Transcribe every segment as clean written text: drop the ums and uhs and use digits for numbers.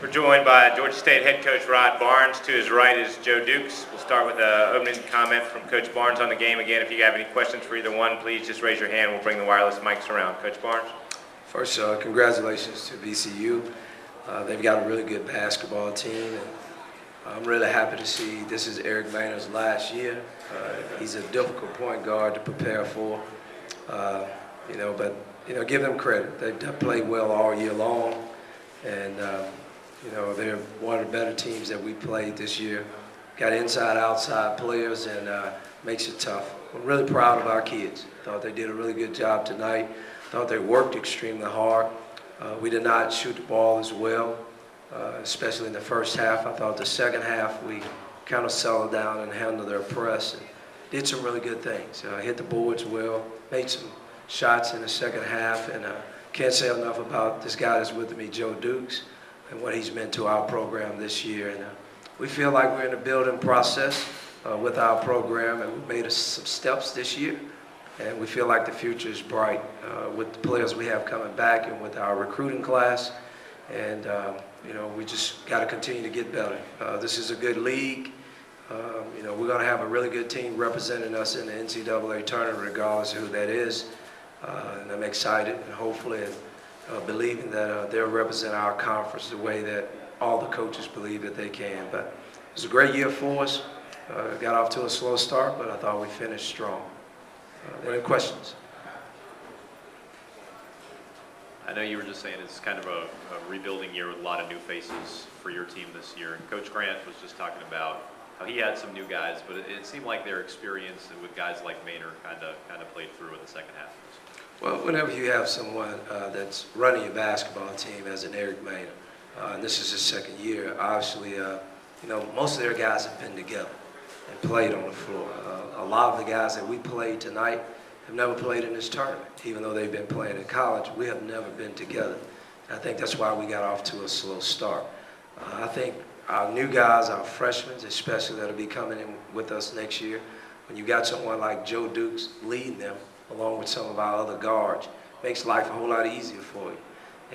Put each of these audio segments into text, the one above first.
We're joined by Georgia State head coach Rod Barnes. To his right is Joe Dukes. We'll start with an opening comment from Coach Barnes on the game. Again, if you have any questions for either one, please just raise your hand. We'll bring the wireless mics around. Coach Barnes. First, congratulations to VCU. They've got a really good basketball team, and I'm really happy to see this is Eric Maynard's last year. He's a difficult point guard to prepare for, but give them credit. They've played well all year long, and they're one of the better teams that we played this year. Got inside, outside players, and makes it tough. I'm really proud of our kids. Thought they did a really good job tonight. Thought they worked extremely hard. We did not shoot the ball as well, especially in the first half. I thought the second half we kind of settled down and handled their press and did some really good things. Hit the boards well, made some shots in the second half, and can't say enough about this guy that's with me, Joe Dukes, and what he's meant to our program this year. And we feel like we're in a building process with our program, and we've made some steps this year. And we feel like the future is bright with the players we have coming back and with our recruiting class. And, we just got to continue to get better. This is a good league. We're going to have a really good team representing us in the NCAA tournament, regardless of who that is. And I'm excited and hopefully believing that they'll represent our conference the way that all the coaches believe that they can. But it was a great year for us. Got off to a slow start, but I thought we finished strong. Any questions? I know you were just saying it's kind of a rebuilding year with a lot of new faces for your team this year. And Coach Grant was just talking about how he had some new guys, but it seemed like their experience with guys like Maynard kind of played through in the second half. Well, whenever you have someone that's running your basketball team as an Eric Maynard, and this is his second year, obviously, most of their guys have been together and played on the floor. A lot of the guys that we played tonight have never played in this tournament. Even though they've been playing in college, we have never been together. And I think that's why we got off to a slow start. I think our new guys, our freshmen, especially that'll be coming in with us next year, when you got someone like Joe Dukes leading them, along with some of our other guards, makes life a whole lot easier for you.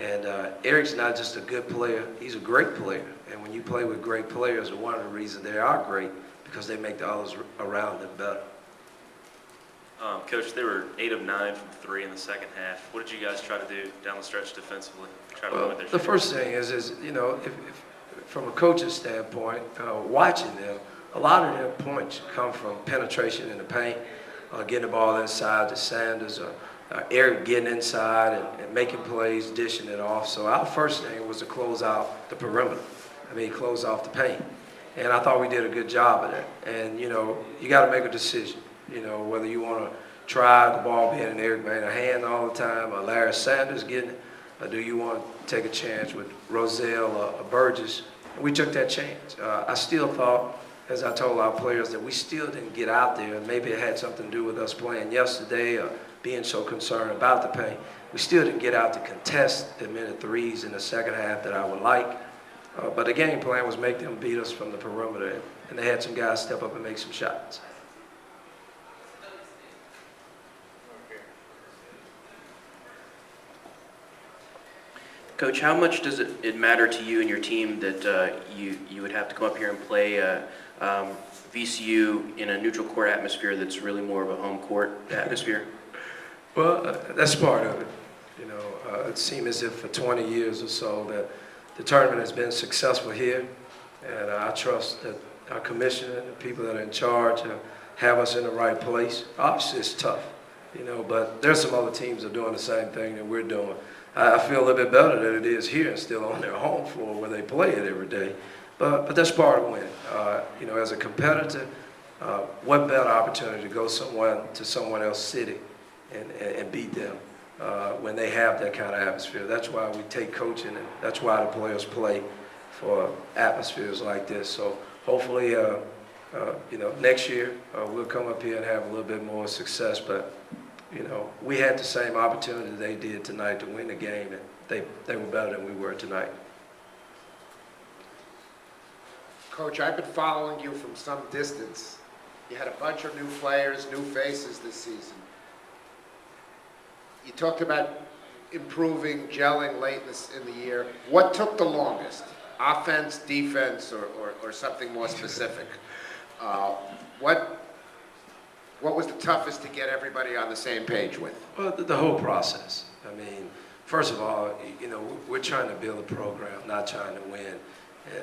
And Eric's not just a good player, he's a great player. And when you play with great players, one of the reasons they are great, because they make the others around them better. Coach, they were 8 of 9 from 3 in the second half. What did you guys try to do down the stretch defensively? The first thing is if from a coach's standpoint, watching them, a lot of their points come from penetration in the paint, getting the ball inside to Sanders, Eric getting inside and making plays, dishing it off. So our first thing was to close out the perimeter. Close off the paint. And I thought we did a good job of that. And, you got to make a decision, whether you want to try the ball being in Eric Maynard's hand all the time or Larry Sanders getting it, or do you want to take a chance with Roselle or Burgess? And we took that chance. I still thought, as I told our players, that we still didn't get out there, and maybe it had something to do with us playing yesterday or being so concerned about the paint. We still didn't get out to contest the minute threes in the second half that I would like. But the game plan was make them beat us from the perimeter, and they had some guys step up and make some shots. Coach, how much does it matter to you and your team that you would have to come up here and play VCU in a neutral court atmosphere that's really more of a home court atmosphere? Well, that's part of it. It seems as if for 20 years or so that the tournament has been successful here, and I trust that our commissioner and the people that are in charge have us in the right place. Obviously, it's tough, but there's some other teams that are doing the same thing that we're doing. I feel a little bit better that it is here and still on their home floor where they play it every day. But that's part of winning. As a competitor, what better opportunity to go to someone else's city and beat them when they have that kind of atmosphere. That's why we take coaching, and that's why the players play for atmospheres like this. So hopefully, next year we'll come up here and have a little bit more success. But we had the same opportunity they did tonight to win the game, and they were better than we were tonight. Coach, I've been following you from some distance. You had a bunch of new players, new faces this season. You talked about improving, gelling late in the year. What took the longest? offense, defense, or something more specific. What was the toughest to get everybody on the same page with? Well, the whole process. I mean, first of all, you know, we're trying to build a program, not trying to win,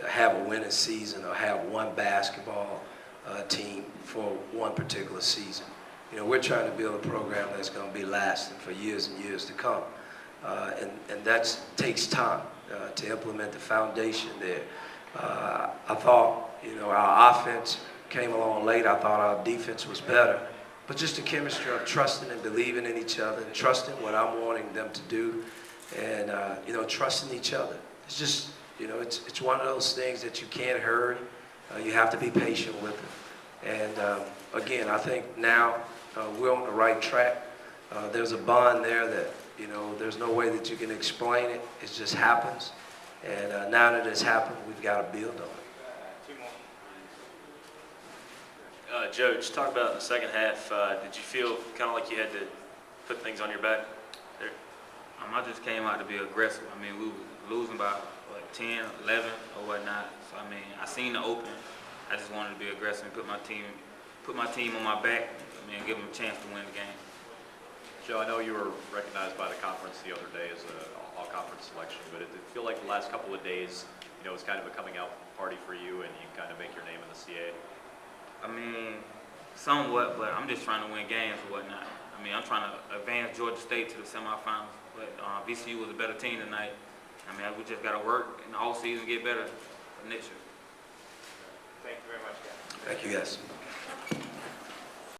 have a winning season or have one basketball team for one particular season. You know, we're trying to build a program that's going to be lasting for years and years to come. And that takes time to implement the foundation there. I thought, you know, our offense came along late. I thought our defense was better. But just the chemistry of trusting and believing in each other, and trusting what I'm wanting them to do, and, you know, trusting each other. It's just, you know, it's one of those things that you can't hurry. You have to be patient with it. And, again, I think now we're on the right track. There's a bond there that, you know, there's no way that you can explain it. It just happens. And now that it's happened, we've got to build on it. Joe, just talk about in the second half. Did you feel kind of like you had to put things on your back there? I just came out to be aggressive. I mean, we were losing by, what, 10, 11 or whatnot. So, I mean, I seen the open. I just wanted to be aggressive and put my team on my back. I mean, give them a chance to win the game. Joe, I know you were recognized by the conference the other day as an all-conference selection, but it did feel like the last couple of days, you know, it was kind of a coming out party for you, and you kind of make your name in the CAA. I mean, somewhat, but I'm just trying to win games or whatnot. I mean, I'm trying to advance Georgia State to the semifinals, but VCU was a better team tonight. I mean, we just got to work in the off season, get better for next year. Thank you very much, guys. Thank you, guys.